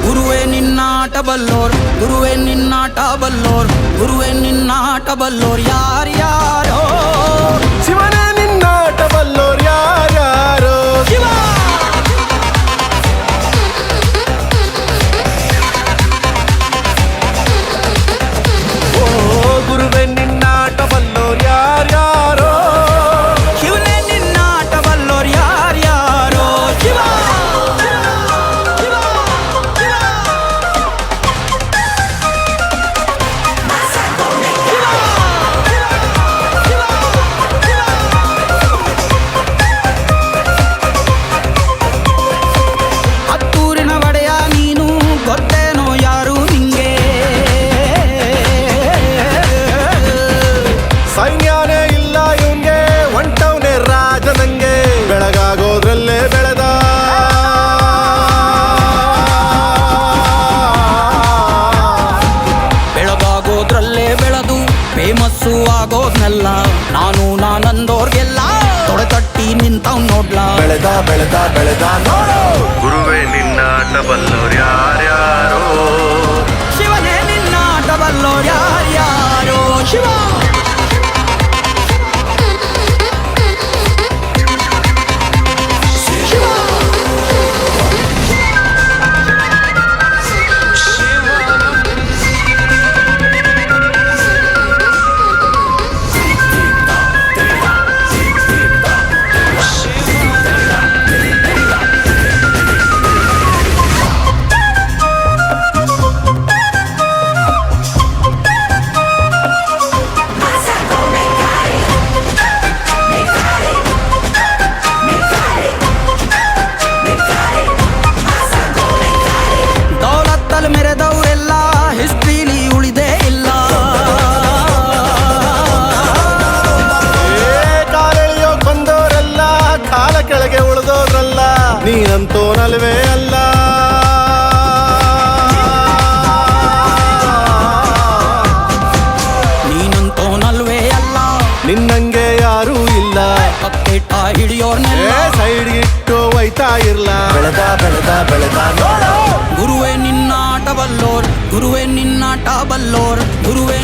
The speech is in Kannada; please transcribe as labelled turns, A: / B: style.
A: ಗುರುವೇ ನಿನ್ನಾಟ ಬಲ್ಲೋರ್, ಗುರುವೇ ನಿನ್ನಾಟ ಬಲ್ಲೋರ್, ಗುರುವೇ ನಿನ್ನಾಟ ಬಲ್ಲೋರ್ ಯಾರ್ಯಾರೋ.
B: ಶಿವನೇ ನಿನ್ನಾಟ ಬಲ್ಲೋರ್ ಯಾರ್ಯಾರೋ.
A: ಶಿವ
B: ಓ ಗುರುವೇ ನಿನ್ನಾಟ ಬಲ್ಲೋರ್ ಯಾರ್ಯಾರೋ.
A: ಶಿವನೇ ನಿನ್ನಾಟ ಬಲ್ಲೋರ್ ಯಾರ್ಯಾರೋ. ಶಿವ ಹತ್ತೂರಿನ ಒಡೆಯ ನೀನು, ಗೊತ್ತೇನೋ ಯಾರು ನಿಂಗೆ.
B: ಸೈನ್ಯನೇ ಇಲ್ಲ ಇವಂಗೆ, ಹೊಂಟವ್ನೆ ರಾಜ ನಂಗೆ. ಬೆಳಗಾಗೋದ್ರಲ್ಲೇ ಬೆಳೆದ
A: ಬೆಳಗಾಗೋದ್ರಲ್ಲೇ ಬೆಳೆದು ಫೇಮಸ್ಸು ಆಗೋದ್ನೆಲ್ಲ ನಾನು ನಾನಂದೋರ್ಗೆಲ್ಲ ತೊಡೆತಟ್ಟಿ ನಿಂತವ್ ನೋಡ್ಲಾ.
B: ಬೆಳೆದ ಬೆಳೆದ ಬೆಳೆದ ನೋಡು.
C: ಗುರುವೇ ನಿನ್ನಾಟ ಬಲ್ಲೋರ್ ಯಾರ್ಯಾರೋ.
A: ಶಿವನೇ ನಿನ್ನಾಟ ಬಲ್ಲೋರ್ ಯಾರ್ಯಾರೋ. ಶಿವ ದೌಲತ್ತಲ್ಲಿ ಮೆರೆದವರೆಲ್ಲ ಹಿಸ್ಟ್ರಿಲಿ ಉಳಿದೇ ಇಲ್ಲ.
B: ಕಾಲೆಳೆಯೋಕ್ ಬಂದವರೆಲ್ಲ ಕಾಲ ಕೆಳಗೆ ಉಳಿದೋದ್ರಲ್ಲ. ನೀನಂತೂ ನಲ್ವೇ ಅಲ್ಲ.
A: ನೀನಂತೋನಲ್ವೇ ಅಲ್ಲ.
B: ನಿನ್ನಂಗೆ ಯಾರೂ ಇಲ್ಲ.
A: ಕಪ್ಪೇಟ ಹಿಡಿಯೋರ್ನೆಲ್ಲ
B: ಸೈಡ್ಗಿಟ್ಟು ಒಯ್ತಾ ಇರ್ಲ. ಬೆಳೆದ ಬೆಳೆದ ಬೆಳೆದ ನೋಡು.
A: ಗುರುವೇ ನಿನ್ನಾಟ ಬಲ್ಲೋರ್, ಗುರುವೇ ನಿನ್ನಾಟ ಬಲ್ಲೋರ್, ಗುರುವೇ